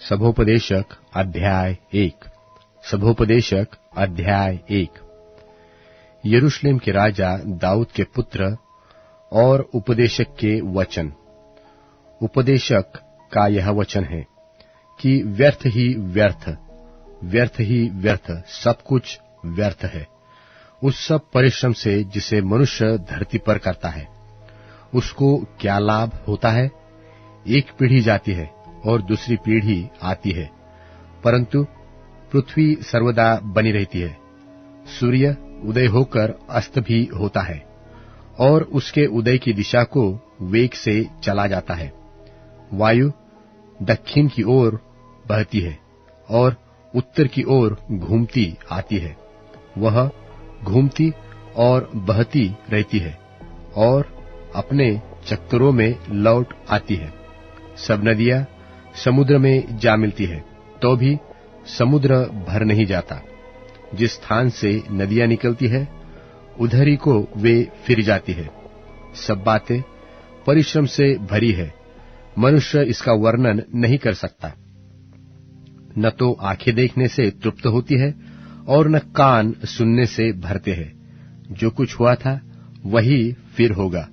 सभोपदेशक अध्याय 1। सभोपदेशक अध्याय 1। यरूशलेम के राजा दाऊद के पुत्र और उपदेशक के वचन। उपदेशक का यह वचन है कि व्यर्थ ही व्यर्थ, व्यर्थ ही व्यर्थ, सब कुछ व्यर्थ है उस सब परिश्रम से जिसे मनुष्य धरती पर करता है। उसको क्या लाभ होता है? एक पीढ़ी जाती है और दूसरी पीढ़ी आती है, परंतु पृथ्वी सर्वदा बनी रहती है। सूर्य उदय होकर अस्त भी होता है और उसके उदय की दिशा को वेग से चला जाता है। वायु दक्षिण की ओर बहती है और उत्तर की ओर घूमती आती है। वह घूमती और बहती रहती है और अपने चक्करों में लौट आती है। सब नदियां समुद्र में जा मिलती है, तो भी समुद्र भर नहीं जाता। जिस स्थान से नदियां निकलती है, उधर ही को वे फिर जाती है। सब बातें परिश्रम से भरी है, मनुष्य इसका वर्णन नहीं कर सकता। न तो आंखें देखने से तृप्त होती है और न कान सुनने से भरते हैं। जो कुछ हुआ था वही फिर होगा,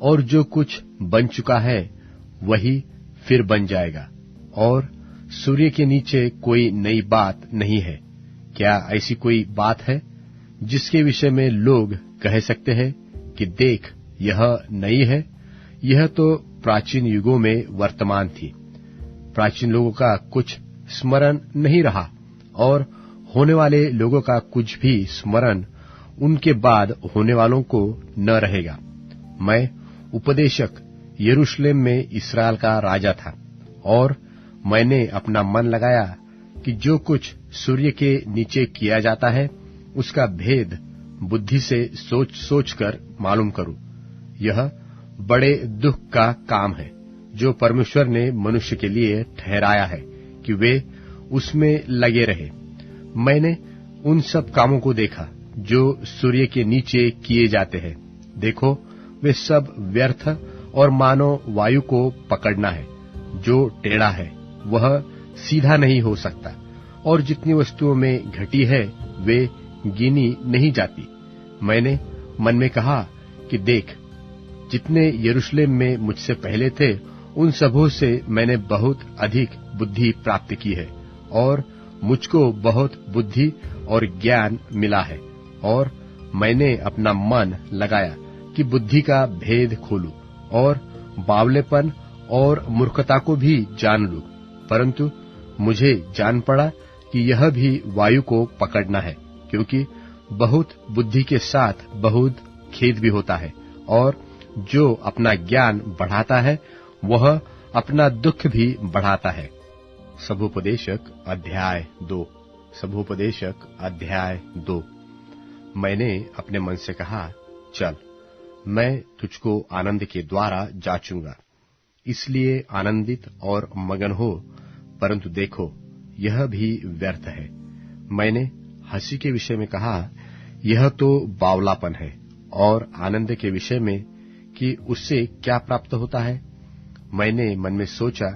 और जो कुछ बन चुका है वही फिर बन जाएगा, और सूर्य के नीचे कोई नई बात नहीं है। क्या ऐसी कोई बात है जिसके विषय में लोग कह सकते हैं कि देख, यह नई है? यह तो प्राचीन युगों में वर्तमान थी। प्राचीन लोगों का कुछ स्मरण नहीं रहा, और होने वाले लोगों का कुछ भी स्मरण उनके बाद होने वालों को न रहेगा। मैं उपदेशक यरूशलेम में इस्राएल का राजा था, और मैंने अपना मन लगाया कि जो कुछ सूर्य के नीचे किया जाता है उसका भेद बुद्धि से सोच सोच कर मालूम करूं। यह बड़े दुख का काम है जो परमेश्वर ने मनुष्य के लिए ठहराया है कि वे उसमें लगे रहे। मैंने उन सब कामों को देखा जो सूर्य के नीचे किए जाते हैं। देखो, वे सब व्यर्थ और मानो वायु को पकड़ना है। जो टेढ़ा है वह सीधा नहीं हो सकता, और जितनी वस्तुओं में घटी है वे गिनी नहीं जाती। मैंने मन में कहा कि देख, जितने यरूशलेम में मुझसे पहले थे उन सबों से मैंने बहुत अधिक बुद्धि प्राप्त की है, और मुझको बहुत बुद्धि और ज्ञान मिला है। और मैंने अपना मन लगाया कि बुद्धि का भेद खोलूं और बावलेपन और मूर्खता को भी जान लूं। परंतु मुझे जान पड़ा कि यह भी वायु को पकड़ना है, क्योंकि बहुत बुद्धि के साथ बहुत खेद भी होता है, और जो अपना ज्ञान बढ़ाता है वह अपना दुख भी बढ़ाता है। सभोपदेशक अध्याय 2। सभोपदेशक अध्याय 2। मैंने अपने मन से कहा, चल, मैं तुझको आनंद के द्वारा जांचूंगा, इसलिए आनंदित और मगन हो। परंतु देखो, यह भी व्यर्थ है। मैंने हंसी के विषय में कहा, यह तो बावलापन है, और आनंद के विषय में कि उससे क्या प्राप्त होता है। मैंने मन में सोचा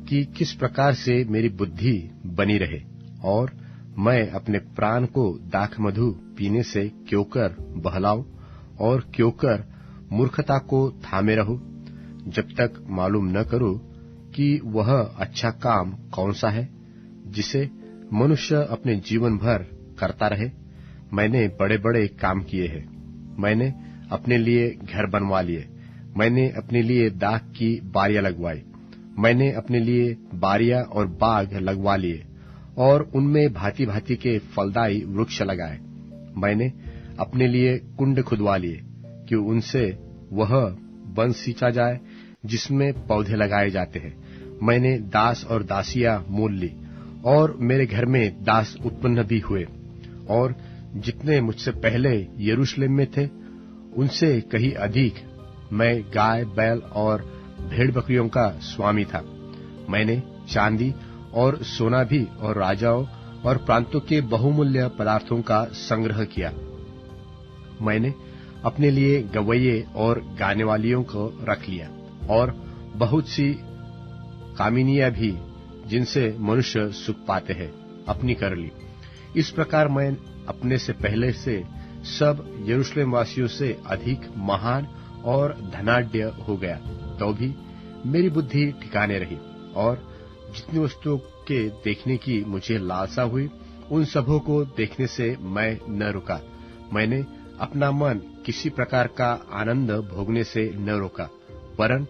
कि किस प्रकार से मेरी बुद्धि बनी रहे, और मैं अपने प्राण को दाख मधु पीने से क्यों कर बहलाऊं, और क्यों कर मूर्खता को थामे रहूं, जब तक मालूम न करूं कि वह अच्छा काम कौन सा है जिसे मनुष्य अपने जीवन भर करता रहे। मैंने बड़े बड़े काम किए हैं। मैंने अपने लिए घर बनवा लिए, मैंने अपने लिए दाख की बारियां लगवाई, मैंने अपने लिए बारियां और बाग लगवा लिए, और उनमें भांति भांति के फलदायी वृक्ष लगाए। मैंने अपने लिए कुंड खुदवा लिए कि उनसे वह वन सींचा जाए जिसमें पौधे लगाए जाते हैं। मैंने दास और दासियां मोल ली, और मेरे घर में दास उत्पन्न भी हुए, और जितने मुझसे पहले यरूशलेम में थे उनसे कहीं अधिक मैं गाय बैल और भेड़ बकरियों का स्वामी था। मैंने चांदी और सोना भी और राजाओं और प्रांतों के बहुमूल्य पदार्थों का संग्रह किया। मैंने अपने लिए गवैये और गाने वालियों को रख लिया, और बहुत सी कामिनियां भी जिनसे मनुष्य सुख पाते हैं अपनी कर ली। इस प्रकार मैं अपने से पहले से सब यरूशलेम वासियों से अधिक महान और धनाढ्य हो गया, तो भी मेरी बुद्धि ठिकाने रही, और जितनी वस्तुओं के देखने की मुझे लालसा हुई उन सबों को देखने से मैं न रुका। मैंने अपना मन किसी प्रकार का आनंद भोगने से न रोका, वरन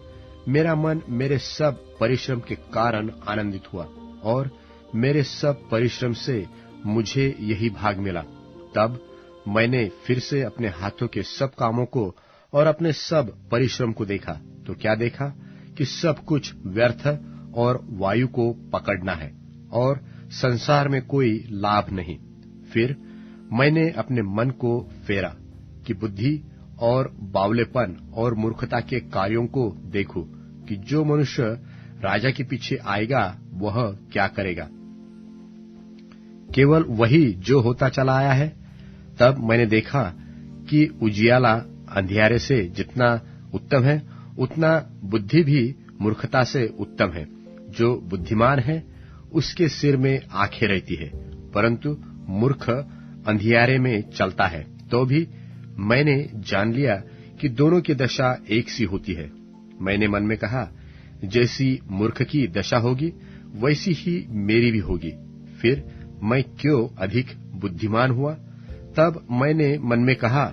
मेरा मन मेरे सब परिश्रम के कारण आनंदित हुआ, और मेरे सब परिश्रम से मुझे यही भाग मिला। तब मैंने फिर से अपने हाथों के सब कामों को और अपने सब परिश्रम को देखा, तो क्या देखा कि सब कुछ व्यर्थ और वायु को पकड़ना है, और संसार में कोई लाभ नहीं। फिर मैंने अपने मन को फेरा कि बुद्धि और बावलेपन और मूर्खता के कार्यों को देखूं कि जो मनुष्य राजा के पीछे आएगा वह क्या करेगा। केवल वही जो होता चला आया है। तब मैंने देखा कि उजियाला अंधियारे से जितना उत्तम है, उतना बुद्धि भी मूर्खता से उत्तम है। जो बुद्धिमान है उसके सिर में आंखें रहती है, परंतु मूर्ख अंधियारे में चलता है। तो भी मैंने जान लिया कि दोनों की दशा एक सी होती है। मैंने मन में कहा, जैसी मूर्ख की दशा होगी वैसी ही मेरी भी होगी। फिर मैं क्यों अधिक बुद्धिमान हुआ? तब मैंने मन में कहा,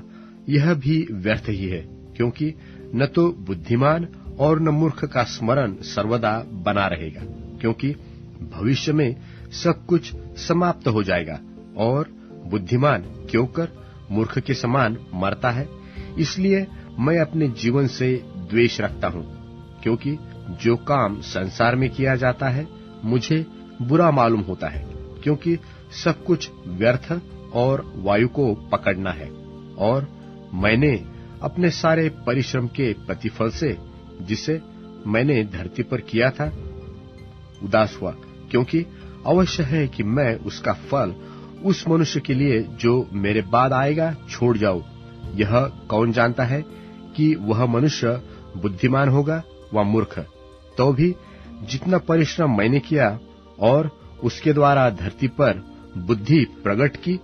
यह भी व्यर्थ ही है, क्योंकि न तो बुद्धिमान और न मूर्ख का स्मरण सर्वदा बना रहेगा, क्योंकि भविष्य में सब कुछ समाप्त हो जाएगा, और बुद्धिमान क्यों कर मूर्ख के समान मरता है। इसलिए मैं अपने जीवन से द्वेष रखता हूँ, क्योंकि जो काम संसार में किया जाता है मुझे बुरा मालूम होता है, क्योंकि सब कुछ व्यर्थ और वायु को पकड़ना है। और मैंने अपने सारे परिश्रम के प्रतिफल से, जिसे मैंने धरती पर किया था, उदास हुआ, क्योंकि अवश्य है कि मैं उसका फल उस मनुष्य के लिए जो मेरे बाद आएगा छोड़ जाऊं। यह कौन जानता है कि वह मनुष्य बुद्धिमान होगा व मूर्ख। तो भी जितना परिश्रम मैंने किया और उसके द्वारा धरती पर बुद्धि प्रकट की,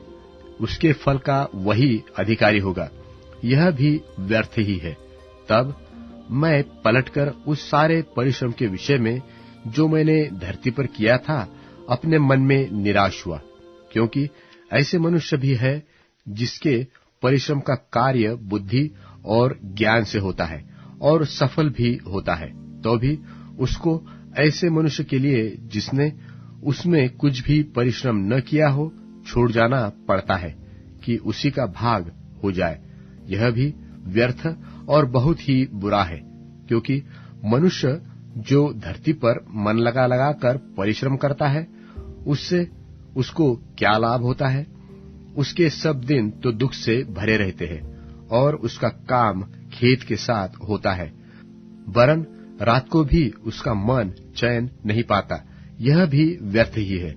उसके फल का वही अधिकारी होगा। यह भी व्यर्थ ही है। तब मैं पलटकर उस सारे परिश्रम के विषय में जो मैंने धरती पर किया था अपने मन में निराश हुआ, क्योंकि ऐसे मनुष्य भी है जिसके परिश्रम का कार्य बुद्धि और ज्ञान से होता है और सफल भी होता है। तो भी उसको ऐसे मनुष्य के लिए जिसने उसमें कुछ भी परिश्रम न किया हो छोड़ जाना पड़ता है कि उसी का भाग हो जाए। यह भी व्यर्थ और बहुत ही बुरा है, क्योंकि मनुष्य जो धरती पर मन लगा लगा कर परिश्रम करता है उससे उसको क्या लाभ होता है। उसके सब दिन तो दुख से भरे रहते हैं और उसका काम खेत के साथ होता है, वरन रात को भी उसका मन चैन नहीं पाता। यह भी व्यर्थ ही है।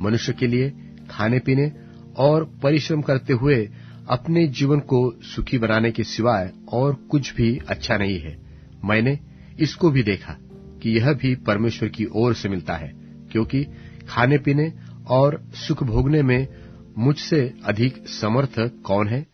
मनुष्य के लिए खाने पीने और परिश्रम करते हुए अपने जीवन को सुखी बनाने के सिवाय और कुछ भी अच्छा नहीं है। मैंने इसको भी देखा कि यह भी परमेश्वर की ओर से मिलता है, क्योंकि खाने पीने और सुख भोगने में मुझसे अधिक समर्थ कौन है।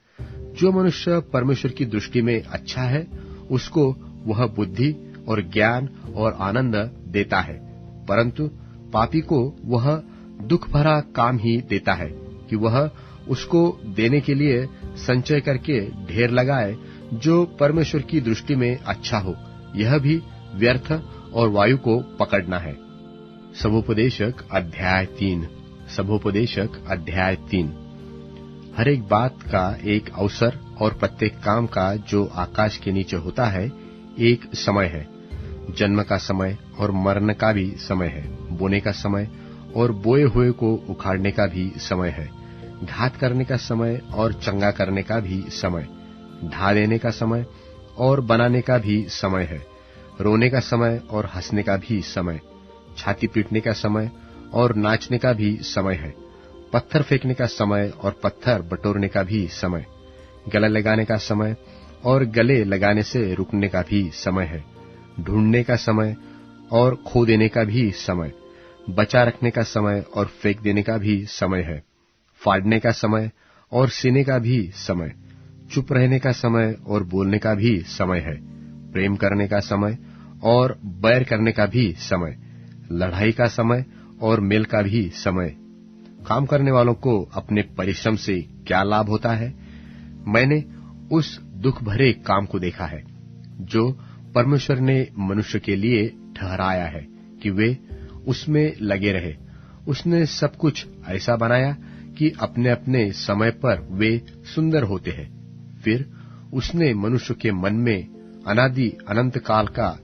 जो मनुष्य परमेश्वर की दृष्टि में अच्छा है उसको वह बुद्धि और ज्ञान और आनंद देता है, परंतु पापी को वह दुख भरा काम ही देता है कि वह उसको देने के लिए संचय करके ढेर लगाए जो परमेश्वर की दृष्टि में अच्छा हो। यह भी व्यर्थ और वायु को पकड़ना है। सबोपदेशक अध्याय 3। सबोपदेशक अध्याय 3। हर एक बात का एक अवसर और प्रत्येक काम का जो आकाश के नीचे होता है एक समय है। जन्म का समय और मरने का भी समय है, बोने का समय और बोए हुए को उखाड़ने का भी समय है, घात करने का समय और चंगा करने का भी समय, ढा देने का समय और बनाने का भी समय है, रोने का समय और हंसने का भी समय, छाती पीटने का समय और नाचने का भी समय है, पत्थर फेंकने का समय और पत्थर बटोरने का भी समय, गले लगाने का समय और गले लगाने से रुकने का भी समय है, ढूंढने का समय और खो देने का भी समय, बचा रखने का समय और फेंक देने का भी समय है, फाड़ने का समय और सीने का भी समय, चुप रहने का समय और बोलने का भी समय है, प्रेम करने का समय और बैर करने का भी समय, लड़ाई का समय और मेल का भी समय। काम करने वालों को अपने परिश्रम से क्या लाभ होता है? मैंने उस दुख भरे काम को देखा है जो परमेश्वर ने मनुष्य के लिए ठहराया है कि वे उसमें लगे रहे। उसने सब कुछ ऐसा बनाया कि अपने अपने समय पर वे सुंदर होते हैं। फिर उसने मनुष्य के मन में अनादि अनंत काल का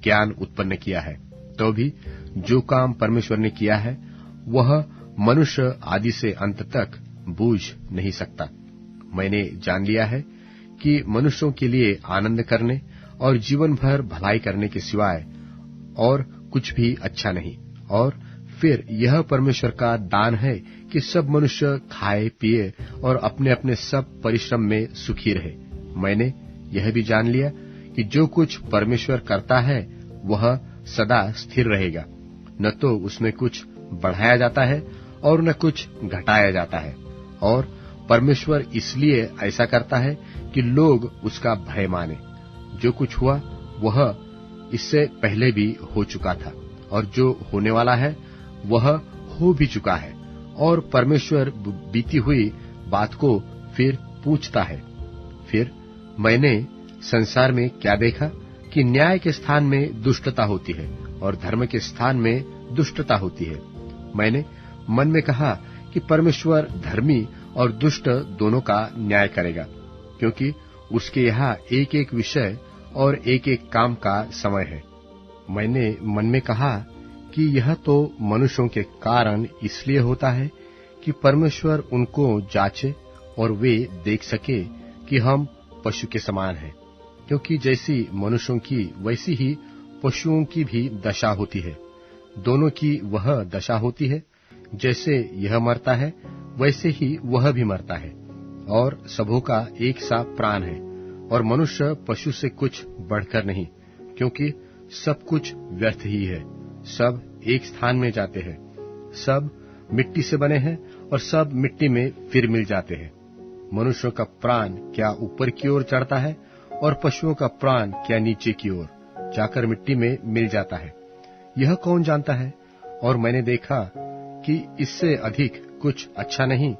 ज्ञान उत्पन्न किया है। तो भी जो काम परमेश्वर ने किया है वह मनुष्य आदि से अंत तक बूझ नहीं सकता। मैंने जान लिया है कि मनुष्यों के लिए आनंद करने और जीवन भर भलाई करने के सिवाय और कुछ भी अच्छा नहीं। और फिर यह परमेश्वर का दान है कि सब मनुष्य खाए पिए और अपने अपने सब परिश्रम में सुखी रहे। मैंने यह भी जान लिया कि जो कुछ परमेश्वर करता है वह सदा स्थिर रहेगा, न तो उसमें कुछ बढ़ाया जाता है और न कुछ घटाया जाता है। और परमेश्वर इसलिए ऐसा करता है कि लोग उसका भय माने। जो कुछ हुआ वह इससे पहले भी हो चुका था और जो होने वाला है वह हो भी चुका है, और परमेश्वर बीती हुई बात को फिर पूछता है। फिर मैंने संसार में क्या देखा कि न्याय के स्थान में दुष्टता होती है और धर्म के स्थान में दुष्टता होती है। मैंने मन में कहा कि परमेश्वर धर्मी और दुष्ट दोनों का न्याय करेगा, क्योंकि उसके यहाँ एक एक विषय और एक एक काम का समय है। मैंने मन में कहा कि यह तो मनुष्यों के कारण इसलिए होता है कि परमेश्वर उनको जांचे और वे देख सके कि हम पशु के समान हैं, क्योंकि जैसी मनुष्यों की वैसी ही पशुओं की भी दशा होती है। दोनों की वह दशा होती है, जैसे यह मरता है वैसे ही वह भी मरता है, और सबों का एक सा प्राण है। और मनुष्य पशु से कुछ बढ़कर नहीं, क्योंकि सब कुछ व्यर्थ ही है, सब एक स्थान में जाते हैं, सब मिट्टी से बने हैं और सब मिट्टी में फिर मिल जाते हैं। मनुष्यों का प्राण क्या ऊपर की ओर चढ़ता है और पशुओं का प्राण क्या नीचे की ओर जाकर मिट्टी में मिल जाता है, यह कौन जानता है? और मैंने देखा कि इससे अधिक कुछ अच्छा नहीं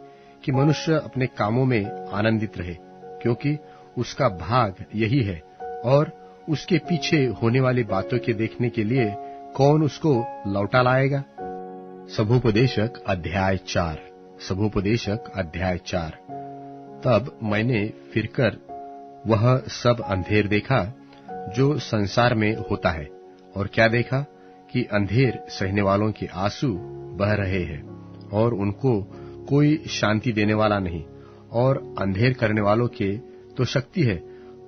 कि मनुष्य अपने कामों में आनंदित रहे, क्योंकि उसका भाग यही है, और उसके पीछे होने वाली बातों के देखने के लिए कौन उसको लौटा लाएगा? सबोपदेशक अध्याय 4। सबोपदेशक अध्याय 4। तब मैंने फिरकर वह सब अंधेर देखा जो संसार में होता है, और क्या देखा कि अंधेर सहने वालों के आंसू बह रहे हैं, और उनको कोई शांति देने वाला नहीं। और अंधेर करने वालों के तो शक्ति है,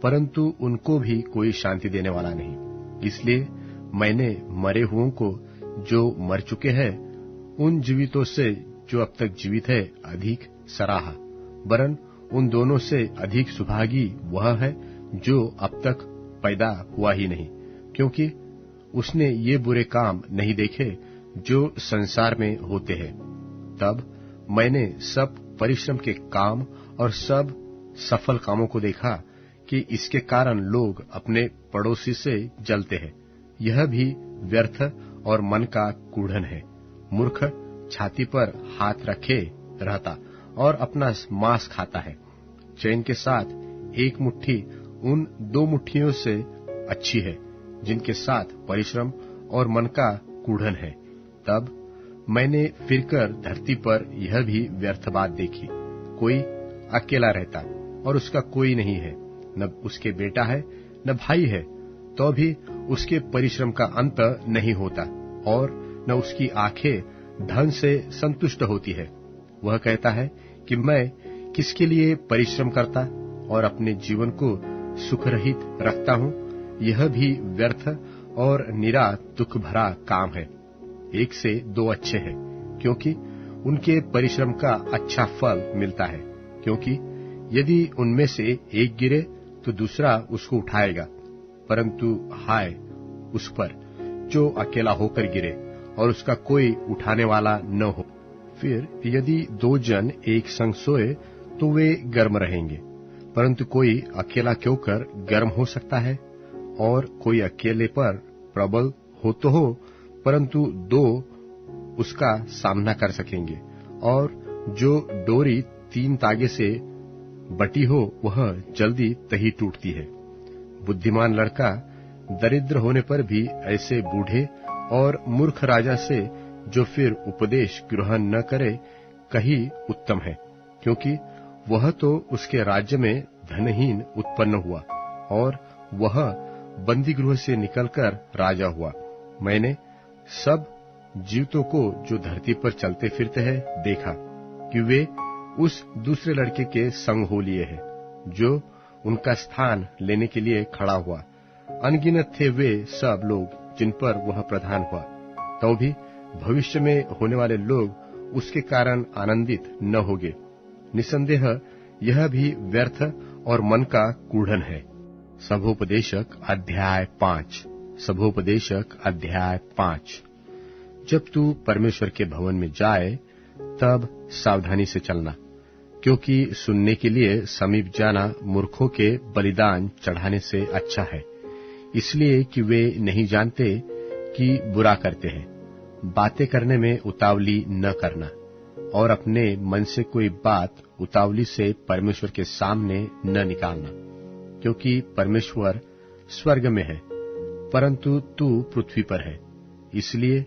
परंतु उनको भी कोई शांति देने वाला नहीं। इसलिए मैंने मरे हुओं को जो मर चुके हैं उन जीवितों से जो अब तक जीवित है अधिक सराहा, वरन उन दोनों से अधिक सुभागी वह है जो अब तक पैदा हुआ ही नहीं, क्योंकि उसने ये बुरे काम नहीं देखे जो संसार में होते हैं। तब मैंने सब परिश्रम के काम और सब सफल कामों को देखा कि इसके कारण लोग अपने पड़ोसी से जलते हैं। यह भी व्यर्थ और मन का कूढ़न है। मूर्ख छाती पर हाथ रखे रहता और अपना मांस खाता है। चैन के साथ एक मुट्ठी उन 2 मुट्ठियों से अच्छी है जिनके साथ परिश्रम और मन का कूढ़न है। तब मैंने फिरकर धरती पर यह भी व्यर्थ बात देखी। कोई अकेला रहता और उसका कोई नहीं है, न उसके बेटा है न भाई है, तो भी उसके परिश्रम का अंत नहीं होता और न उसकी आंखें धन से संतुष्ट होती है। वह कहता है कि मैं किसके लिए परिश्रम करता और अपने जीवन को सुख रहित रखता हूँ। यह भी व्यर्थ और निरा दुख भरा काम है। 1 से 2 अच्छे हैं, क्योंकि उनके परिश्रम का अच्छा फल मिलता है। क्योंकि यदि उनमें से एक गिरे तो दूसरा उसको उठाएगा, परंतु हाय उस पर जो अकेला होकर गिरे और उसका कोई उठाने वाला न हो। फिर यदि 2 जन एक संग सोए तो वे गर्म रहेंगे, परंतु कोई अकेला क्यों कर गर्म हो सकता है? और कोई अकेले पर प्रबल हो तो हो, परंतु 2 उसका सामना कर सकेंगे। और जो डोरी 3 तागे से बटी हो वह जल्दी तही टूटती है। बुद्धिमान लड़का दरिद्र होने पर भी ऐसे बूढ़े और मूर्ख राजा से जो फिर उपदेश ग्रहण न करे कहीं उत्तम है, क्योंकि वह तो उसके राज्य में धनहीन उत्पन्न हुआ और वह बंदी गृह से निकलकर राजा हुआ। मैंने सब जीवतों को जो धरती पर चलते फिरते हैं देखा कि वे उस दूसरे लड़के के संग हो लिए हैं, जो उनका स्थान लेने के लिए खड़ा हुआ। अनगिनत थे वे सब लोग जिन पर वह प्रधान हुआ। तो भी भविष्य में होने वाले लोग उसके कारण आनंदित न होंगे। निसंदेह यह भी व्यर्थ और मन का कूढ़न है। सभोपदेशक अध्याय 5। सभोपदेशक अध्याय 5। जब तू परमेश्वर के भवन में जाए तब सावधानी से चलना, क्योंकि सुनने के लिए समीप जाना मूर्खों के बलिदान चढ़ाने से अच्छा है, इसलिए कि वे नहीं जानते कि बुरा करते हैं। बातें करने में उतावली न करना, और अपने मन से कोई बात उतावली से परमेश्वर के सामने न निकालना, क्योंकि परमेश्वर स्वर्ग में है, परंतु तू पृथ्वी पर है, इसलिए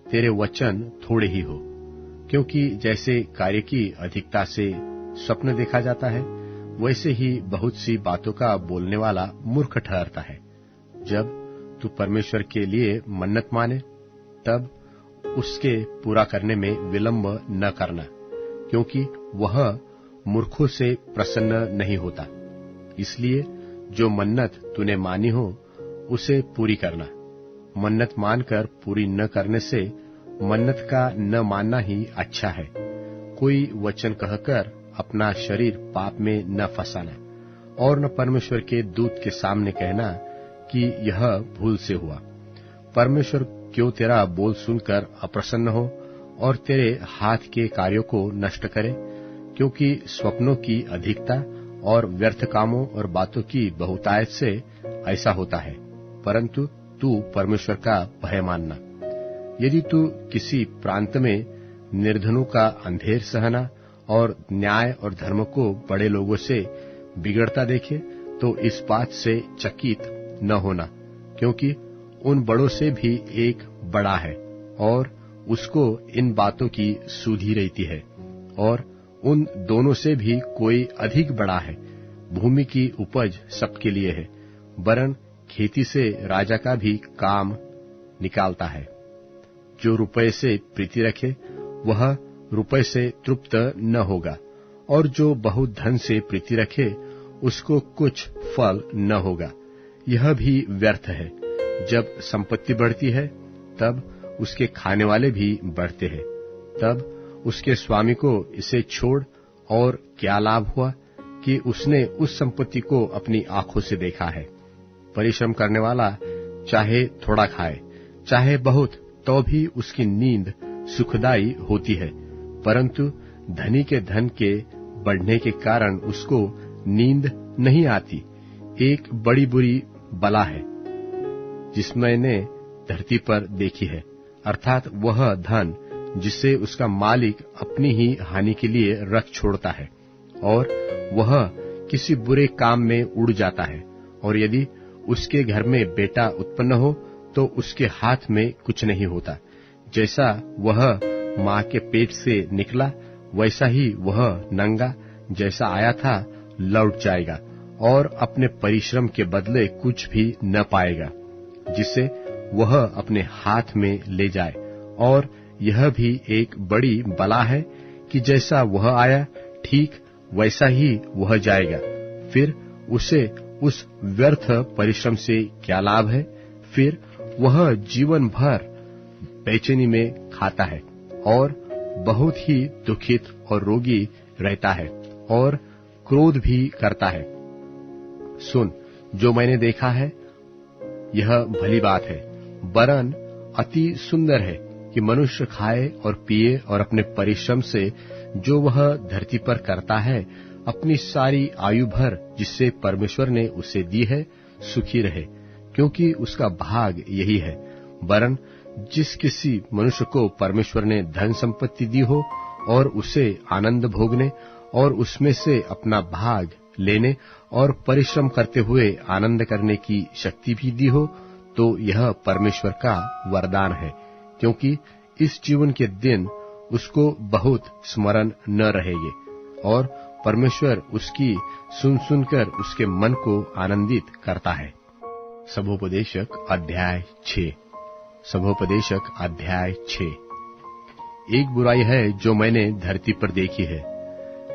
तेरे वचन थोड़े ही हो। क्योंकि जैसे कार्य की अधिकता से स्वप्न देखा जाता है, वैसे ही बहुत सी बातों का बोलने वाला मूर्ख ठहरता है। जब तू परमेश्वर के लिए मन्नत माने तब उसके पूरा करने में विलंब न करना, क्योंकि वह मूर्खों से प्रसन्न नहीं होता। इसलिए जो मन्नत तूने मानी हो उसे पूरी करना। मन्नत मानकर पूरी न करने से मन्नत का न मानना ही अच्छा है। कोई वचन कहकर अपना शरीर पाप में न फंसाना, और न परमेश्वर के दूत के सामने कहना कि यह भूल से हुआ। परमेश्वर क्यों तेरा बोल सुनकर अप्रसन्न हो और तेरे हाथ के कार्यों को नष्ट करे? क्योंकि स्वप्नों की अधिकता और व्यर्थ कामों और बातों की बहुतायत से ऐसा होता है, परंतु तू परमेश्वर का भय मानना। यदि तू किसी प्रांत में निर्धनों का अंधेर सहना और न्याय और धर्म को बड़े लोगों से बिगड़ता देखे तो इस बात से चकित न होना, क्योंकि उन बड़ों से भी एक बड़ा है और उसको इन बातों की सुधि रहती है, और उन दोनों से भी कोई अधिक बड़ा है। भूमि की उपज सबके लिए है, वरन खेती से राजा का भी काम निकालता है। जो रुपये से प्रीति रखे वह रुपये से तृप्त न होगा, और जो बहुत धन से प्रीति रखे उसको कुछ फल न होगा। यह भी व्यर्थ है। जब संपत्ति बढ़ती है तब उसके खाने वाले भी बढ़ते हैं। तब उसके स्वामी को इसे छोड़ और क्या लाभ हुआ कि उसने उस संपत्ति को अपनी आंखों से देखा है। परिश्रम करने वाला चाहे थोड़ा खाए चाहे बहुत, तो भी उसकी नींद सुखदायी होती है, परंतु धनी के धन के बढ़ने के कारण उसको नींद नहीं आती। एक बड़ी बुरी बला है जिसमैंने धरती पर देखी है, अर्थात वह धन जिसे उसका मालिक अपनी ही हानि के लिए रख छोड़ता है, और वह किसी बुरे काम में उड़ जाता है। और यदि उसके घर में बेटा उत्पन्न हो तो उसके हाथ में कुछ नहीं होता। जैसा वह माँ के पेट से निकला वैसा ही वह नंगा जैसा आया था लौट जाएगा, और अपने परिश्रम के बदले कुछ भी न पाएगा जिसे वह अपने हाथ में ले जाए। और यह भी एक बड़ी बला है कि जैसा वह आया ठीक वैसा ही वह जाएगा। फिर उसे उस व्यर्थ परिश्रम से क्या लाभ है? फिर वह जीवन भर बेचैनी में खाता है और बहुत ही दुखित और रोगी रहता है और क्रोध भी करता है। सुन, जो मैंने देखा है यह भली बात है, वरन अति सुंदर है कि मनुष्य खाए और पिए और अपने परिश्रम से जो वह धरती पर करता है अपनी सारी आयु भर जिससे परमेश्वर ने उसे दी है सुखी रहे, क्योंकि उसका भाग यही है। वरन जिस किसी मनुष्य को परमेश्वर ने धन संपत्ति दी हो और उसे आनंद भोगने और उसमें से अपना भाग लेने और परिश्रम करते हुए आनंद करने की शक्ति भी दी हो, तो यह परमेश्वर का वरदान है, क्योंकि इस जीवन के दिन उसको बहुत स्मरण न रहेंगे और परमेश्वर उसकी सुन सुनकर उसके मन को आनंदित करता है। सबोपदेशक अध्याय 6। सबोपदेशक अध्याय 6। एक बुराई है जो मैंने धरती पर देखी है,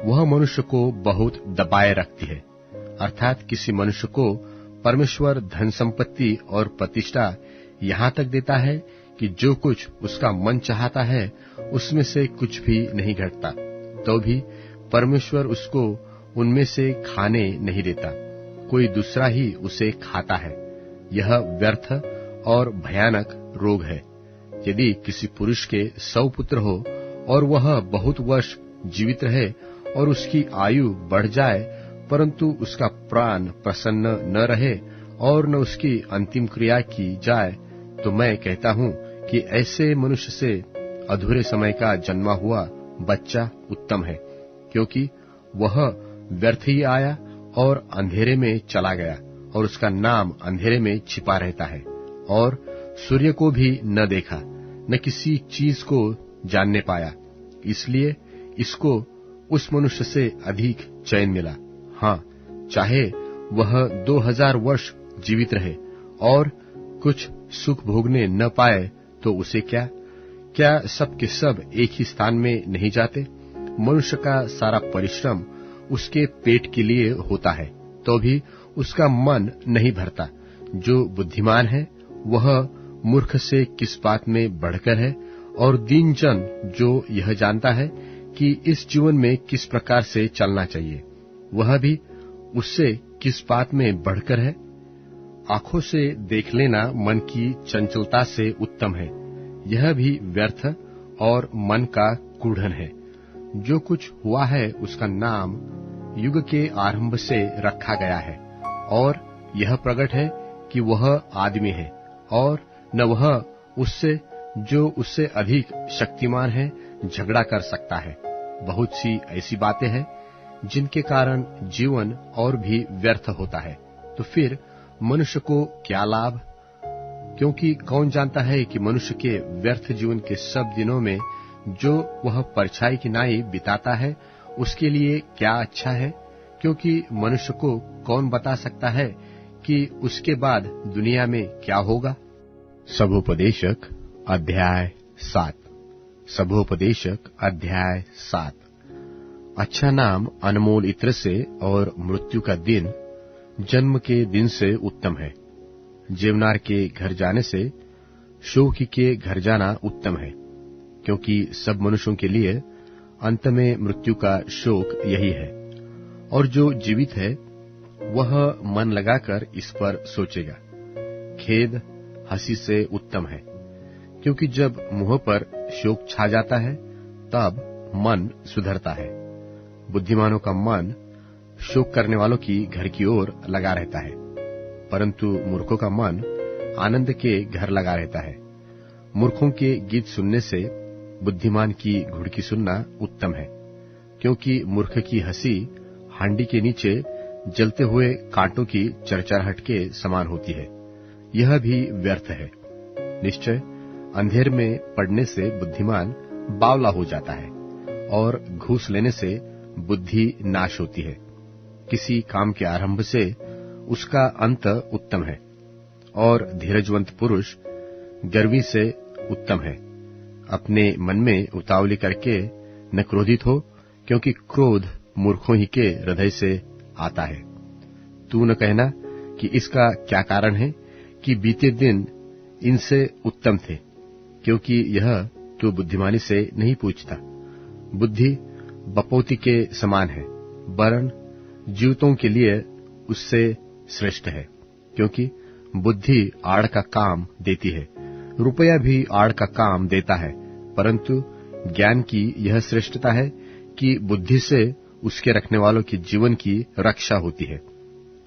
वह मनुष्य को बहुत दबाए रखती है, अर्थात किसी मनुष्य को परमेश्वर धन संपत्ति और प्रतिष्ठा यहाँ तक देता है कि जो कुछ उसका मन चाहता है उसमें से कुछ भी नहीं घटता, तो भी परमेश्वर उसको उनमें से खाने नहीं देता, कोई दूसरा ही उसे खाता है। यह व्यर्थ और भयानक रोग है। यदि किसी पुरुष के 100 पुत्र हो और वह बहुत वर्ष जीवित रहे और उसकी आयु बढ़ जाए, परंतु उसका प्राण प्रसन्न न रहे और न उसकी अंतिम क्रिया की जाए, तो मैं कहता हूँ कि ऐसे मनुष्य से अधूरे समय का जन्मा हुआ बच्चा उत्तम है, क्योंकि वह व्यर्थ ही आया और अंधेरे में चला गया और उसका नाम अंधेरे में छिपा रहता है और सूर्य को भी न देखा, न किसी चीज को जानने पाया। इसलिए इसको उस मनुष्य से अधिक चैन मिला। हाँ, चाहे वह 2000 वर्ष जीवित रहे और कुछ सुख भोगने न पाए, तो उसे क्या सब के सब एक ही स्थान में नहीं जाते? मनुष्य का सारा परिश्रम उसके पेट के लिए होता है, तो भी उसका मन नहीं भरता। जो बुद्धिमान है वह मूर्ख से किस बात में बढ़कर है, और दीन जन जो यह जानता है कि इस जीवन में किस प्रकार से चलना चाहिए, वह भी उससे किस बात में बढ़कर है। आंखों से देख लेना मन की चंचलता से उत्तम है, यह भी व्यर्थ और मन का कूढ़न है। जो कुछ हुआ है उसका नाम युग के आरंभ से रखा गया है, और यह प्रकट है कि वह आदमी है और न वह उससे जो उससे अधिक शक्तिमान है झगड़ा कर सकता है। बहुत सी ऐसी बातें हैं जिनके कारण जीवन और भी व्यर्थ होता है, तो फिर मनुष्य को क्या लाभ? क्योंकि कौन जानता है कि मनुष्य के व्यर्थ जीवन के सब दिनों में जो वह परछाई की नाई बिताता है उसके लिए क्या अच्छा है? क्योंकि मनुष्य को कौन बता सकता है कि उसके बाद दुनिया में क्या होगा? सबोपदेशक अध्याय 7। सबोपदेशक अध्याय 7। अच्छा नाम अनमोल इत्र से और मृत्यु का दिन जन्म के दिन से उत्तम है। जेवनार के घर जाने से शोकी के घर जाना उत्तम है, क्योंकि सब मनुष्यों के लिए अंत में मृत्यु का शोक यही है, और जो जीवित है वह मन लगाकर इस पर सोचेगा। खेद हंसी से उत्तम है, क्योंकि जब मुंह पर शोक छा जाता है तब मन सुधरता है। बुद्धिमानों का मन शोक करने वालों की घर की ओर लगा रहता है, परंतु मूर्खों का मन आनंद के घर लगा रहता है। मूर्खों के गीत सुनने से बुद्धिमान की घुड़की सुनना उत्तम है, क्योंकि मूर्ख की हंसी हांडी के नीचे जलते हुए कांटों की चरचराहट के समान होती है, यह भी व्यर्थ है। निश्चय अंधेर में पड़ने से बुद्धिमान बावला हो जाता है, और घूस लेने से बुद्धि नाश होती है। किसी काम के आरंभ से उसका अंत उत्तम है, और धीरजवंत पुरुष गर्वी से उत्तम है। अपने मन में उतावली करके न क्रोधित हो, क्योंकि क्रोध मूर्खों ही के हृदय से आता है। तू न कहना कि इसका क्या कारण है कि बीते दिन इनसे उत्तम थे, क्योंकि यह तू बुद्धिमानी से नहीं पूछता। बुद्धि बपौती के समान है, वरन जीवितों के लिए उससे श्रेष्ठ है, क्योंकि बुद्धि आड़ का काम देती है, रुपया भी आड़ का काम देता है, परंतु ज्ञान की यह श्रेष्ठता है कि बुद्धि से उसके रखने वालों के जीवन की रक्षा होती है।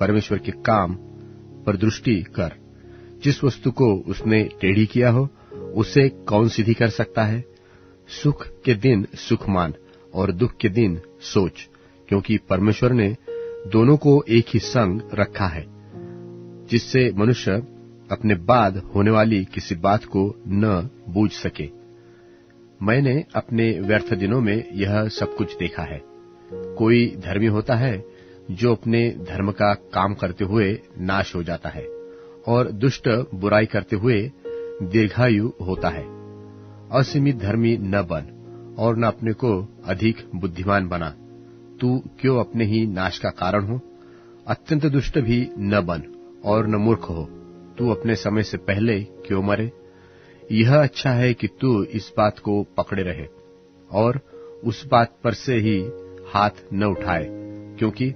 परमेश्वर के काम पर दृष्टि कर। जिस वस्तु को उसने टेढ़ी किया हो, उसे कौन सीधी कर सकता है? सुख के दिन सुख मान और दुख के दिन सोच, क्योंकि परमेश्वर ने दोनों को एक ही संग रखा है, जिससे मनुष्य अपने बाद होने वाली किसी बात को न बूझ सके। मैंने अपने व्यर्थ दिनों में यह सब कुछ देखा है। कोई धर्मी होता है जो अपने धर्म का काम करते हुए नाश हो जाता है, और दुष्ट बुराई करते हुए दीर्घायु होता है। असीमित धर्मी न बन और न अपने को अधिक बुद्धिमान बना। तू क्यों अपने ही नाश का कारण हो? अत्यंत दुष्ट भी न बन और न मूर्ख हो। तू अपने समय से पहले क्यों मरे? यह अच्छा है कि तू इस बात को पकड़े रहे और उस बात पर से ही हाथ न उठाए, क्योंकि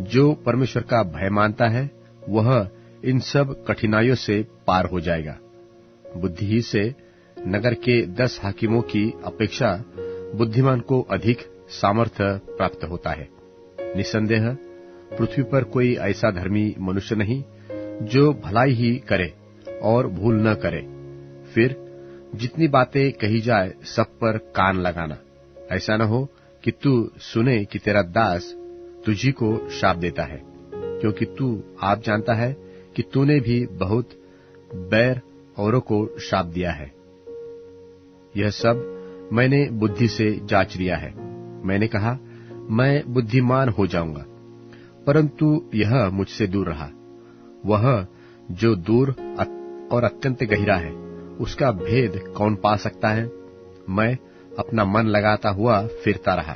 जो परमेश्वर का भय मानता है वह इन सब कठिनाइयों से पार हो जाएगा। बुद्धि ही से नगर के 10 हाकिमों की अपेक्षा बुद्धिमान को अधिक सामर्थ्य प्राप्त होता है। निसंदेह पृथ्वी पर कोई ऐसा धर्मी मनुष्य नहीं जो भलाई ही करे और भूल न करे। फिर जितनी बातें कही जाए सब पर कान लगाना। ऐसा न हो कि तू सुने कि तेरा दास तुझी को शाप देता है, क्योंकि तू आप जानता है कि तूने भी बहुत बैर औरों को शाप दिया है। यह सब मैंने बुद्धि से जांच लिया है। मैंने कहा, मैं बुद्धिमान हो जाऊंगा, परंतु यह मुझसे दूर रहा। वह जो दूर और अत्यंत गहरा है, उसका भेद कौन पा सकता है? मैं अपना मन लगाता हुआ फिरता रहा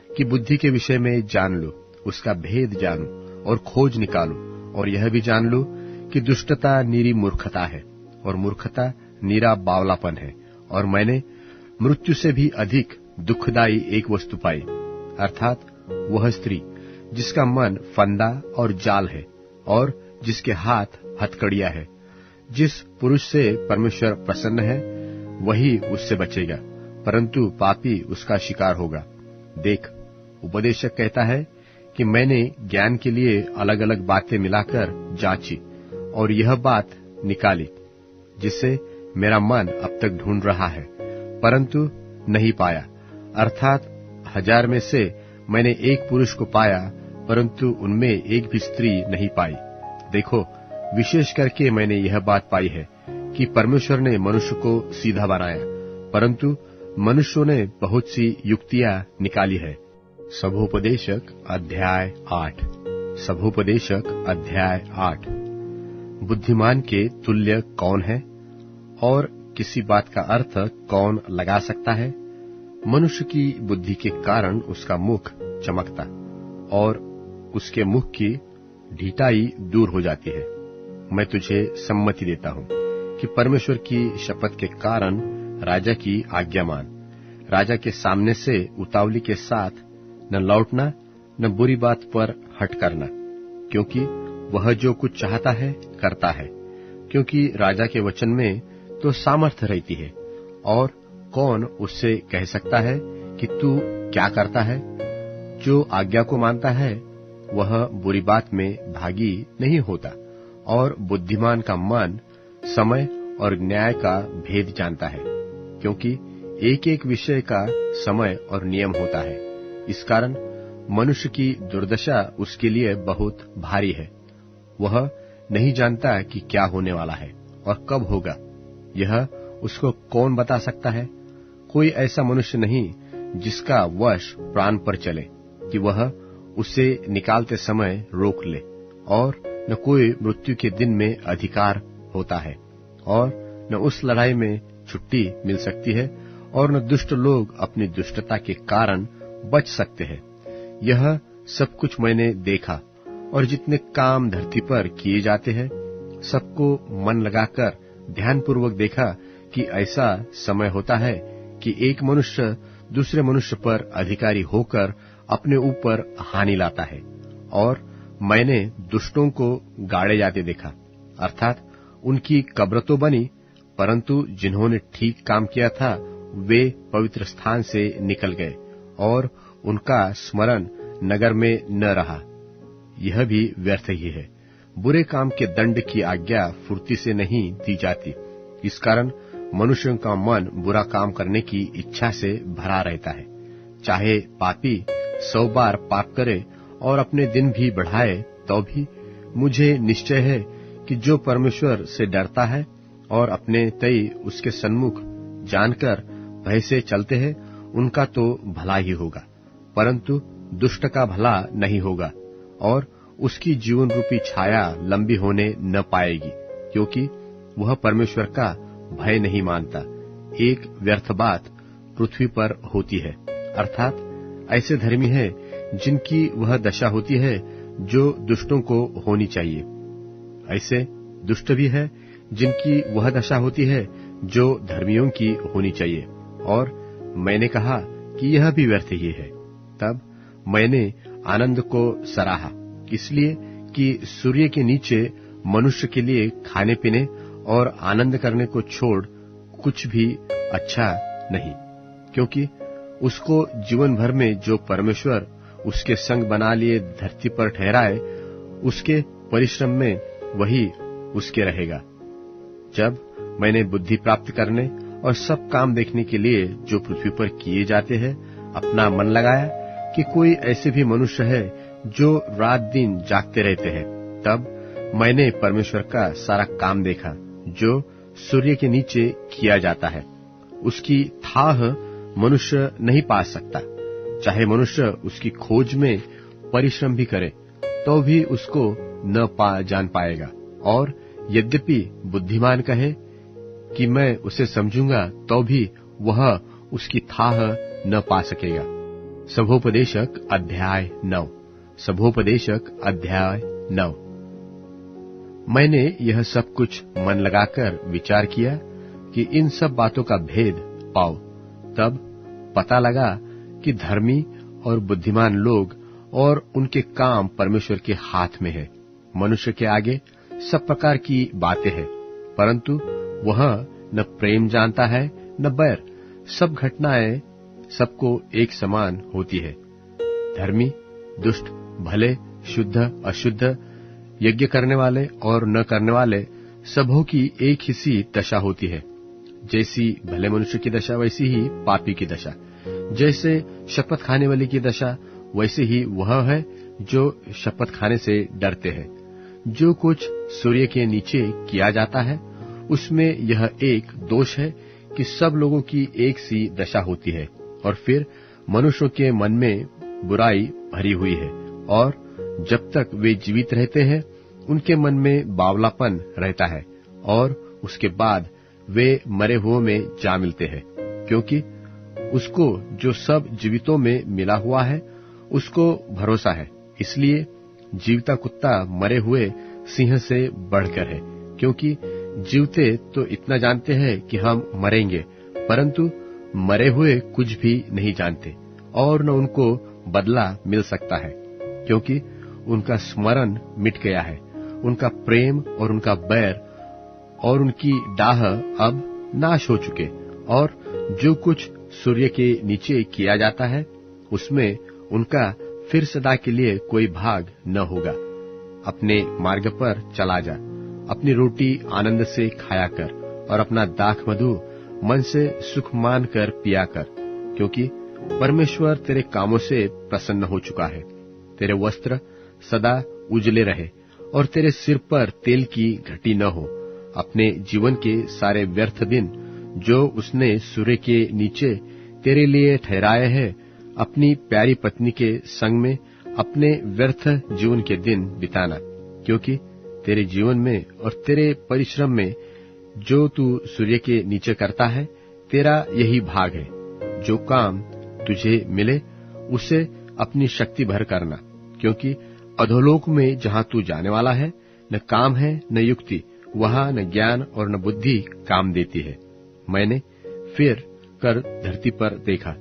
कि बुद्धि के विषय में जान लूं, उसका भेद जानूं और खोज निकालूं, और यह भी जान लूं कि दुष्टता नीरी मूर्खता है और मूर्खता नीरा बावलापन है। और मैंने मृत्यु से भी अधिक दुखदायी एक वस्तु पाई, अर्थात वह स्त्री जिसका मन फंदा और जाल है और जिसके हाथ हथकड़िया है। जिस पुरुष से परमेश्वर प्रसन्न है वही उससे बचेगा, परंतु पापी उसका शिकार होगा। देख, उपदेशक कहता है कि मैंने ज्ञान के लिए अलग अलग बातें मिलाकर जांची और यह बात निकाली, जिसे मेरा मन अब तक ढूंढ रहा है, परंतु नहीं पाया। अर्थात 1000 में से मैंने एक पुरुष को पाया, परंतु उनमें एक भी स्त्री नहीं पाई। देखो, विशेष करके मैंने यह बात पाई है कि परमेश्वर ने मनुष्य को सीधा बनाया, परंतु मनुष्यों ने बहुत सी युक्तियां निकाली है। सभोपदेशक अध्याय 8। सभोपदेशक अध्याय 8। बुद्धिमान के तुल्य कौन है और किसी बात का अर्थ कौन लगा सकता है? मनुष्य की बुद्धि के कारण उसका मुख चमकता और उसके मुख की ढीठाई दूर हो जाती है। मैं तुझे सम्मति देता हूं कि परमेश्वर की शपथ के कारण राजा की आज्ञा मान। राजा के सामने से उतावली के साथ न लौटना, न बुरी बात पर हट करना, क्योंकि वह जो कुछ चाहता है करता है। क्योंकि राजा के वचन में तो सामर्थ्य रहती है, और कौन उससे कह सकता है कि तू क्या करता है? जो आज्ञा को मानता है वह बुरी बात में भागी नहीं होता, और बुद्धिमान का मन समय और न्याय का भेद जानता है, क्योंकि एक एक विषय का समय और नियम होता है। इस कारण मनुष्य की दुर्दशा उसके लिए बहुत भारी है। वह नहीं जानता कि क्या होने वाला है और कब होगा, यह उसको कौन बता सकता है? कोई ऐसा मनुष्य नहीं जिसका वश प्राण पर चले कि वह उसे निकालते समय रोक ले, और न कोई मृत्यु के दिन में अधिकार होता है, और न उस लड़ाई में छुट्टी मिल सकती है, और न दुष्ट लोग अपनी दुष्टता के कारण बच सकते हैं। यह सब कुछ मैंने देखा, और जितने काम धरती पर किए जाते हैं सबको मन लगाकर ध्यानपूर्वक देखा कि ऐसा समय होता है कि एक मनुष्य दूसरे मनुष्य पर अधिकारी होकर अपने ऊपर हानि लाता है, और मैंने दुष्टों को गाड़े जाते देखा, अर्थात उनकी कब्र तो बनी परंतु जिन्होंने ठीक काम किया था वे पवित्र स्थान से निकल गए और उनका स्मरण नगर में न रहा। यह भी व्यर्थ ही है। बुरे काम के दंड की आज्ञा फुर्ती से नहीं दी जाती। इस कारण मनुष्यों का मन बुरा काम करने की इच्छा से भरा रहता है। चाहे पापी 100 बार पाप करे और अपने दिन भी बढ़ाए, तो भी मुझे निश्चय है कि जो परमेश्वर से डरता है और अपने तय उसके सन्मुख जानकर भय से चलते हैं, उनका तो भला ही होगा, परंतु दुष्ट का भला नहीं होगा और उसकी जीवन रूपी छाया लंबी होने न पाएगी, क्योंकि वह परमेश्वर का भय नहीं मानता। एक व्यर्थ बात पृथ्वी पर होती है, अर्थात ऐसे धर्मी है जिनकी वह दशा होती है जो दुष्टों को होनी चाहिए। ऐसे दुष्ट भी है जिनकी वह दशा होती है जो धर्मियों की होनी चाहिए। और मैंने कहा कि यह भी व्यर्थ ही है। तब मैंने आनंद को सराहा, इसलिए कि सूर्य के नीचे मनुष्य के लिए खाने पीने और आनंद करने को छोड़ कुछ भी अच्छा नहीं, क्योंकि उसको जीवन भर में जो परमेश्वर उसके संग बना लिए धरती पर ठहराए, उसके परिश्रम में वही उसके रहेगा। जब मैंने बुद्धि प्राप्त करने और सब काम देखने के लिए जो पृथ्वी पर किए जाते हैं अपना मन लगाया कि कोई ऐसे भी मनुष्य है जो रात दिन जागते रहते हैं, तब मैंने परमेश्वर का सारा काम देखा जो सूर्य के नीचे किया जाता है। उसकी थाह मनुष्य नहीं पा सकता। चाहे मनुष्य उसकी खोज में परिश्रम भी करे, तो भी उसको न जान पाएगा। और यद्यपि बुद्धिमान कहे कि मैं उसे समझूंगा, तो भी वह उसकी थाह न पा सकेगा। सभोपदेशक अध्याय 9। सभोपदेशक अध्याय 9। मैंने यह सब कुछ मन लगाकर विचार किया कि इन सब बातों का भेद पाओ। तब पता लगा कि धर्मी और बुद्धिमान लोग और उनके काम परमेश्वर के हाथ में है। मनुष्य के आगे सब प्रकार की बातें हैं, परंतु वह न प्रेम जानता है न बैर। सब घटनाएं सबको एक समान होती है। धर्मी, दुष्ट, भले, शुद्ध, अशुद्ध, यज्ञ करने वाले और न करने वाले, सबों की एक ही सी दशा होती है। जैसी भले मनुष्य की दशा वैसी ही पापी की दशा। जैसे शपथ खाने वाले की दशा वैसे ही वह है जो शपथ खाने से डरते हैं। जो कुछ सूर्य के नीचे किया जाता है उसमें यह एक दोष है कि सब लोगों की एक सी दशा होती है, और फिर मनुष्यों के मन में बुराई भरी हुई है, और जब तक वे जीवित रहते हैं उनके मन में बावलापन रहता है, और उसके बाद वे मरे हुओं में जा मिलते हैं। क्योंकि उसको जो सब जीवितों में मिला हुआ है उसको भरोसा है, इसलिए जीवता कुत्ता मरे हुए सिंह से बढ़कर है। क्योंकि जीवते तो इतना जानते हैं कि हम मरेंगे, परंतु मरे हुए कुछ भी नहीं जानते, और न उनको बदला मिल सकता है, क्योंकि उनका स्मरण मिट गया है। उनका प्रेम और उनका बैर और उनकी डाह अब नाश हो चुके, और जो कुछ सूर्य के नीचे किया जाता है उसमें उनका फिर सदा के लिए कोई भाग न होगा। अपने मार्ग पर चला जा, अपनी रोटी आनंद से खाया कर, और अपना दाख मधु मन से सुख मान कर पिया कर, क्योंकि परमेश्वर तेरे कामों से प्रसन्न हो चुका है। तेरे वस्त्र सदा उजले रहे और तेरे सिर पर तेल की घटी न हो। अपने जीवन के सारे व्यर्थ दिन जो उसने सूर्य के नीचे तेरे लिए ठहराए हैं, अपनी प्यारी पत्नी के संग में अपने व्यर्थ जीवन के दिन बिताना, क्योंकि तेरे जीवन में और तेरे परिश्रम में जो तू सूर्य के नीचे करता है तेरा यही भाग है। जो काम तुझे मिले उसे अपनी शक्ति भर करना, क्योंकि अधोलोक में जहाँ तू जाने वाला है न काम है न युक्ति, वहाँ न ज्ञान और न बुद्धि काम देती है। मैंने फिर कर धरती पर देखा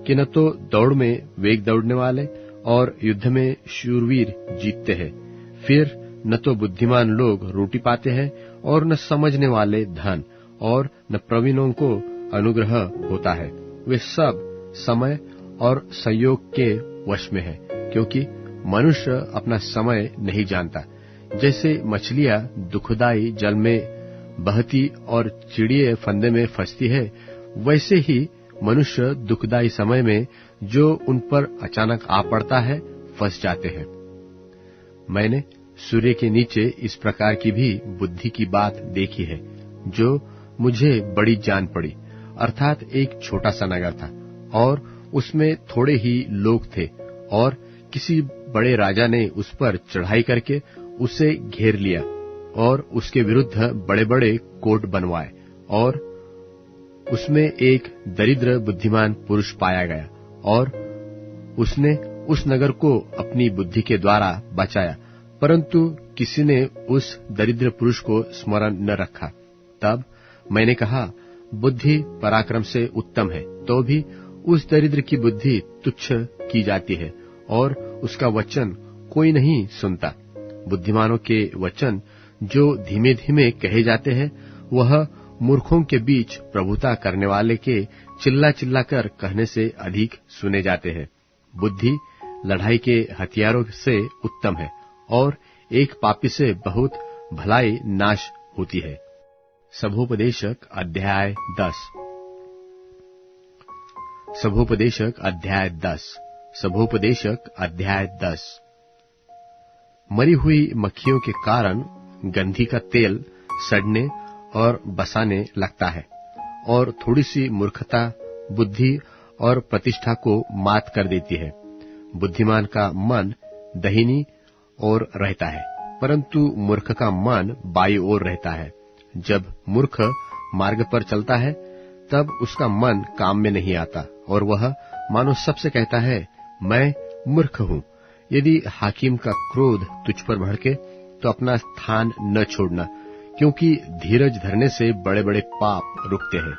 कि न तो दौड़ में वेग दौड़ने वाले और युद्ध में शूरवीर जीतते हैं, फिर न तो बुद्धिमान लोग रोटी पाते हैं और न समझने वाले धन, और न प्रवीणों को अनुग्रह होता है। वे सब समय और संयोग के वश में है, क्योंकि मनुष्य अपना समय नहीं जानता। जैसे मछलियां दुखदाई जल में बहती और चिड़िए फंदे में फंसती है, वैसे ही मनुष्य दुखदाई समय में जो उन पर अचानक आ पड़ता है फंस जाते हैं। मैंने सूर्य के नीचे इस प्रकार की भी बुद्धि की बात देखी है, जो मुझे बड़ी जान पड़ी। अर्थात एक छोटा सा नगर था और उसमें थोड़े ही लोग थे, और किसी बड़े राजा ने उस पर चढ़ाई करके उसे घेर लिया और उसके विरुद्ध बड़े बड़े कोट बनवाए, और उसमें एक दरिद्र बुद्धिमान पुरुष पाया गया, और उसने उस नगर को अपनी बुद्धि के द्वारा बचाया, परंतु किसी ने उस दरिद्र पुरुष को स्मरण न रखा। तब मैंने कहा, बुद्धि पराक्रम से उत्तम है, तो भी उस दरिद्र की बुद्धि तुच्छ की जाती है और उसका वचन कोई नहीं सुनता। बुद्धिमानों के वचन जो धीमे धीमे कहे जाते हैं, वह मूर्खों के बीच प्रभुता करने वाले के चिल्ला चिल्ला कर कहने से अधिक सुने जाते हैं। बुद्धि लड़ाई के हथियारों से उत्तम है, और एक पापी से बहुत भलाई नाश होती है। सभोपदेशक अध्याय 10। सभोपदेशक अध्याय 10। सभोपदेशक अध्याय 10। मरी हुई मक्खियों के कारण गंधी का तेल सड़ने और बसाने लगता है, और थोड़ी सी मूर्खता बुद्धि और प्रतिष्ठा को मात कर देती है। बुद्धिमान का मन दाहिनी ओर रहता है, परंतु मूर्ख का मन बाईं ओर रहता है। जब मूर्ख मार्ग पर चलता है, तब उसका मन काम में नहीं आता, और वह मानो सबसे कहता है, मैं मूर्ख हूँ। यदि हाकिम का क्रोध तुझ पर भड़के, तो अपना स्थान न छोड़ना, क्योंकि धीरज धरने से बड़े बड़े पाप रुकते हैं।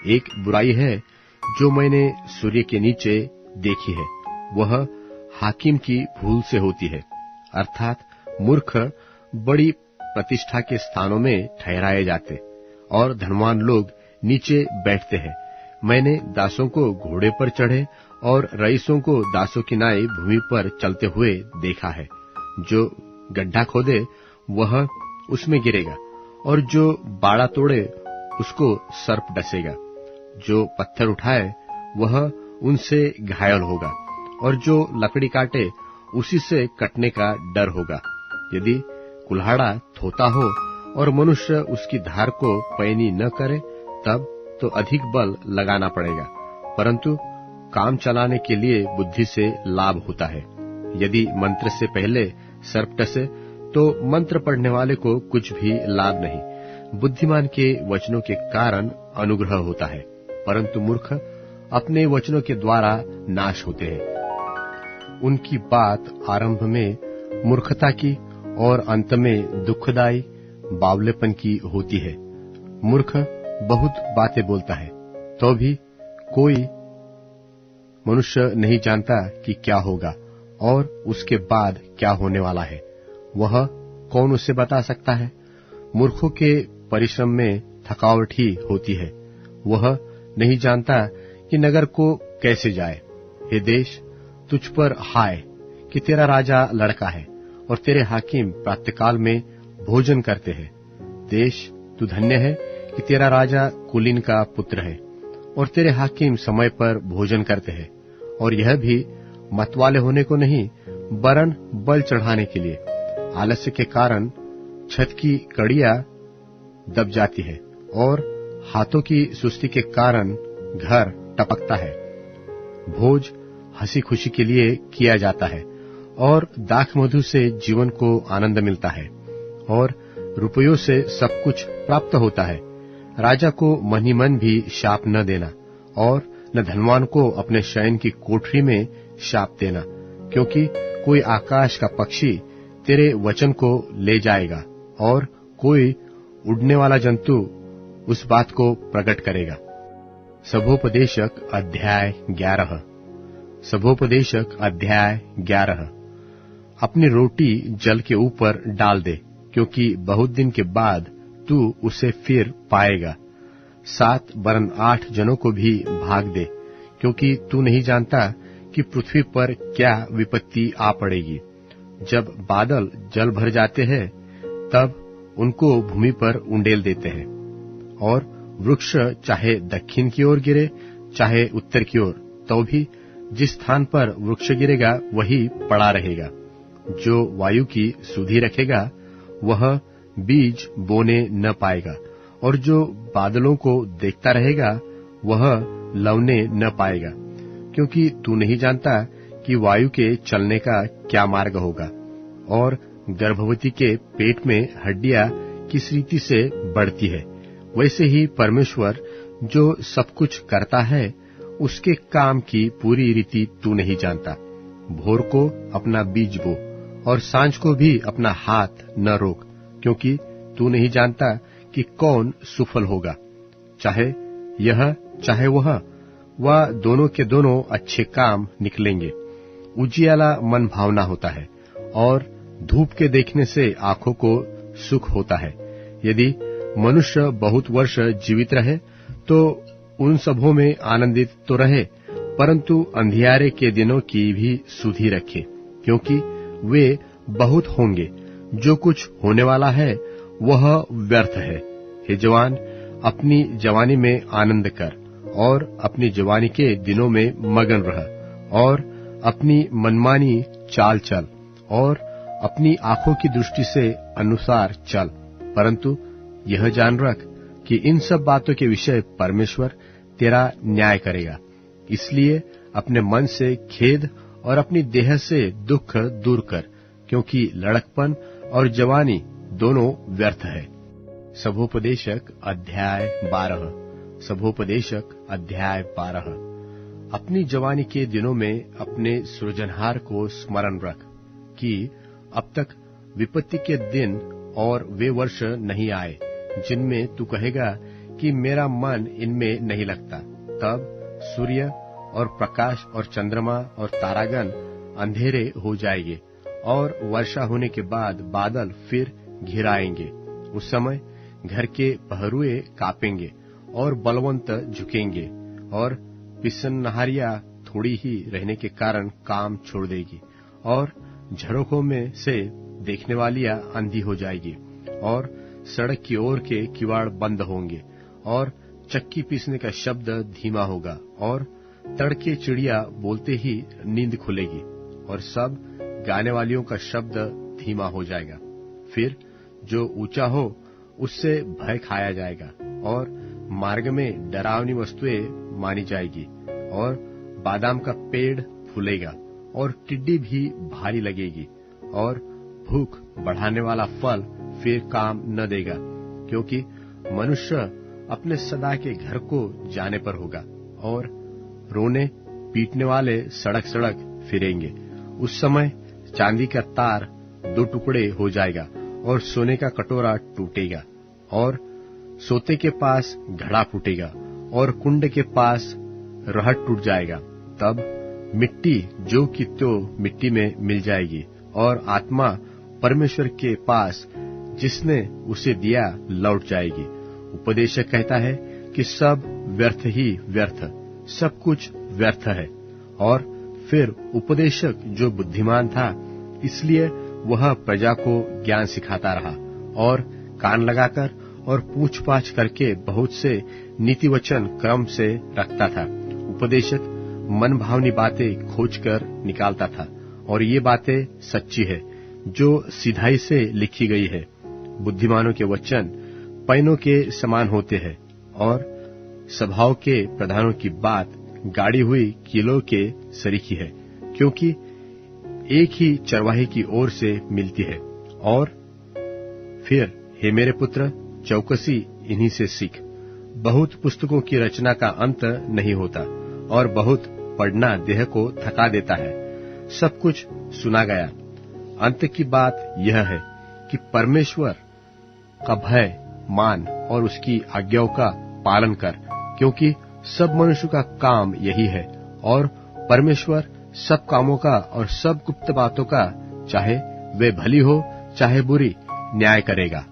एक बुराई है जो मैंने सूर्य के नीचे देखी है, वह हाकिम की भूल से होती है, अर्थात मूर्ख बड़ी प्रतिष्ठा के स्थानों में ठहराए जाते और धनवान लोग नीचे बैठते हैं। मैंने दासों को घोड़े पर चढ़े और रईसों को दासों की नाई भूमि पर चलते हुए देखा है। जो गड्ढा खोदे वह उसमें गिरेगा, और जो बाड़ा तोड़े उसको सर्प डसेगा। जो पत्थर उठाए वह उनसे घायल होगा, और जो लकड़ी काटे उसी से कटने का डर होगा। यदि कुल्हाड़ा थोता हो और मनुष्य उसकी धार को पैनी न करे, तब तो अधिक बल लगाना पड़ेगा, परंतु काम चलाने के लिए बुद्धि से लाभ होता है। यदि मंत्र से पहले सर्प डसे, तो मंत्र पढ़ने वाले को कुछ भी लाभ नहीं। बुद्धिमान के वचनों के कारण अनुग्रह होता है, परंतु मूर्ख अपने वचनों के द्वारा नाश होते हैं। उनकी बात आरंभ में मूर्खता की और अंत में दुखदाई बावलेपन की होती है। मूर्ख बहुत बातें बोलता है, तो भी कोई मनुष्य नहीं जानता कि क्या होगा और उसके बाद क्या होने वाला है। वह कौन उसे बता सकता है? मूर्खों के परिश्रम में थकावट ही होती है। वह नहीं जानता कि नगर को कैसे जाए। हे देश, तुझ पर हाय कि तेरा राजा लड़का है और तेरे हाकिम प्रातःकाल में भोजन करते हैं। देश, तू धन्य है कि तेरा राजा कुलीन का पुत्र है और तेरे हाकिम समय पर भोजन करते हैं, और यह भी मतवाले होने को नहीं, वरन बल चढ़ाने के लिए। आलस्य के कारण छत की कड़ियां दब जाती है और हाथों की सुस्ती के कारण घर टपकता है। भोज हंसी खुशी के लिए किया जाता है और दाख मधु से जीवन को आनंद मिलता है और रुपयों से सब कुछ प्राप्त होता है। राजा को मन ही मन भी शाप न देना और न धनवान को अपने शयन की कोठरी में शाप देना, क्योंकि कोई आकाश का पक्षी तेरे वचन को ले जाएगा और कोई उड़ने वाला जंतु उस बात को प्रकट करेगा। सभोपदेशक अध्याय 11। सभोपदेशक अध्याय 11। अपनी रोटी जल के ऊपर डाल दे, क्योंकि बहुत दिन के बाद तू उसे फिर पाएगा। 7 वरन 8 जनों को भी भाग दे, क्योंकि तू नहीं जानता कि पृथ्वी पर क्या विपत्ति आ पड़ेगी। जब बादल जल भर जाते हैं, तब उनको भूमि पर उंडेल देते हैं, और वृक्ष चाहे दक्षिण की ओर गिरे चाहे उत्तर की ओर, तो भी जिस स्थान पर वृक्ष गिरेगा वही पड़ा रहेगा। जो वायु की सुधि रखेगा वह बीज बोने न पाएगा, और जो बादलों को देखता रहेगा वह लवने न पाएगा, क्योंकि तू नहीं जानता कि वायु के चलने का क्या मार्ग होगा, और गर्भवती के पेट में हड्डियां किस रीति से बढ़ती है। वैसे ही परमेश्वर जो सब कुछ करता है, उसके काम की पूरी रीति तू नहीं जानता। भोर को अपना बीज बो और सांझ को भी अपना हाथ न रोक, क्योंकि तू नहीं जानता कि कौन सुफल होगा। चाहे यह चाहे वह दोनों के दोनों अच्छे काम निकलेंगे। उजियाला मन भावना होता है, और धूप के देखने से आंखों को सुख होता है। यदि मनुष्य बहुत वर्ष जीवित रहे तो उन सबों में आनंदित तो रहे, परंतु अंधियारे के दिनों की भी सुधि रखे, क्योंकि वे बहुत होंगे। जो कुछ होने वाला है वह व्यर्थ है। हे जवान, अपनी जवानी में आनंद कर, और अपनी जवानी के दिनों में मगन रह, और अपनी मनमानी चाल चल, और अपनी आंखों की दृष्टि से अनुसार चल, परंतु यह जान रख कि इन सब बातों के विषय परमेश्वर तेरा न्याय करेगा। इसलिए अपने मन से खेद और अपनी देह से दुख दूर कर, क्योंकि लड़कपन और जवानी दोनों व्यर्थ है। सभोपदेशक अध्याय 12। सभोपदेशक अध्याय 12। अपनी जवानी के दिनों में अपने सृजनहार को स्मरण रख कि अब तक विपत्ति के दिन और वे वर्ष नहीं आए जिनमें तू कहेगा कि मेरा मन इनमें नहीं लगता। तब सूर्य और प्रकाश और चंद्रमा और तारागण अंधेरे हो जाएंगे, और वर्षा होने के बाद बादल फिर घिर आएंगे। उस समय घर के पहरुए कांपेंगे और बलवंत झुकेंगे, और पिसनहारियां थोड़ी ही रहने के कारण काम छोड़ देगी, और झरोखों में से देखने वालियां अंधी हो जाएगी, और सड़क की ओर के किवाड़ बंद होंगे, और चक्की पीसने का शब्द धीमा होगा, और तड़के चिड़िया बोलते ही नींद खुलेगी, और सब गाने वालियों का शब्द धीमा हो जाएगा। फिर जो ऊंचा हो उससे भय खाया जाएगा, और मार्ग में डरावनी वस्तुएं मानी जाएगी, और बादाम का पेड़ फूलेगा, और टिड्डी भी भारी लगेगी, और भूख बढ़ाने वाला फल फिर काम न देगा, क्योंकि मनुष्य अपने सदा के घर को जाने पर होगा, और रोने पीटने वाले सड़क सड़क फिरेंगे। उस समय चांदी का तार 2 टुकड़े हो जाएगा, और सोने का कटोरा टूटेगा, और सोते के पास घड़ा फूटेगा, और कुंड के पास रहट टूट जाएगा। तब मिट्टी जो कि तो मिट्टी में मिल जाएगी, और आत्मा परमेश्वर के पास जिसने उसे दिया लौट जाएगी। उपदेशक कहता है कि सब व्यर्थ ही व्यर्थ, सब कुछ व्यर्थ है। और फिर उपदेशक जो बुद्धिमान था, इसलिए वह प्रजा को ज्ञान सिखाता रहा, और कान लगाकर और पूछ-पाछ करके बहुत से नीति वचन क्रम से रखता था। उपदेशक मन भावनी बातें खोजकर निकालता था, और ये बातें सच्ची है जो सिधाई से लिखी गई है। बुद्धिमानों के वचन पैनों के समान होते हैं, और सभाओं के प्रधानों की बात गाड़ी हुई कीलों के सरीखी है, क्योंकि एक ही चरवाहे की ओर से मिलती है। और फिर हे मेरे पुत्र, चौकसी इन्हीं से सीख। बहुत पुस्तकों की रचना का अंत नहीं होता, और बहुत पढ़ना देह को थका देता है। सब कुछ सुना गया। अंत की बात यह है कि परमेश्वर का भय मान और उसकी आज्ञाओं का पालन कर, क्योंकि सब मनुष्य का काम यही है, और परमेश्वर सब कामों का और सब गुप्त बातों का, चाहे वे भली हो चाहे बुरी, न्याय करेगा।